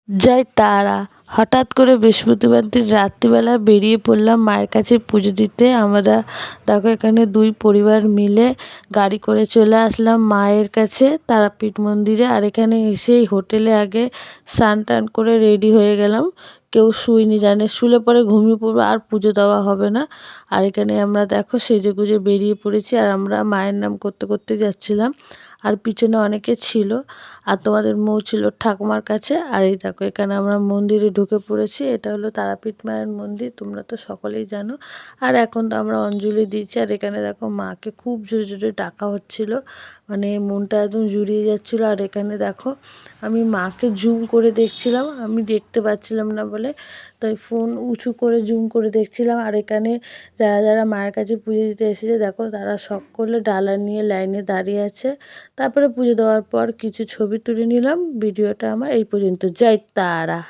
জয় তারা! হঠাৎ করে বৃহস্পতিবার দিন রাত্রিবেলা বেরিয়ে পড়লাম মায়ের কাছে পুজো দিতে। আমরা দেখো এখানে 2 পরিবার মিলে গাড়ি করে চলে আসলাম মায়ের কাছে তারাপীঠ মন্দিরে। আর এখানে এসেই হোটেলে আগে স্নান টান করে রেডি হয়ে গেলাম। কেউ শুইনি, জানে শুলে পরে ঘুমিয়ে পড়বো, আর পুজো দেওয়া হবে না। আর এখানে আমরা দেখো সেজেগুজে বেরিয়ে পড়েছি, আর আমরা মায়ের নাম করতে করতে যাচ্ছিলাম। আর পিছনে অনেকে ছিল, আর তোমাদের মৌ ছিল ঠাকুমার কাছে। আর এই দেখো এখানে আমরা মন্দিরে ঢুকে পড়েছি। এটা হলো তারাপীঠ মায়ের মন্দির, তোমরা তো সকলেই জানো। আর এখন তো আমরা অঞ্জলি দিচ্ছি। আর এখানে দেখো মাকে খুব জোরে জোরে ডাকা হচ্ছিল, মানে মনটা একদম জুড়িয়ে যাচ্ছিলো। আর এখানে দেখো আমি মাকে জুম করে দেখছিলাম, আমি দেখতে পাচ্ছিলাম না বলে তাই ফোন উঁচু করে জুম করে দেখছিলাম। আর এখানে যারা যারা মায়ের কাছে পুজো দিতে এসেছে দেখো তারা সকলে ডালা নিয়ে লাইনে দাঁড়িয়ে আছে। তারপরে পুজো দেওয়ার পর কিছু ছবি তুলে নিলাম। ভিডিওটা আমার এই পর্যন্ত। জয় তারা!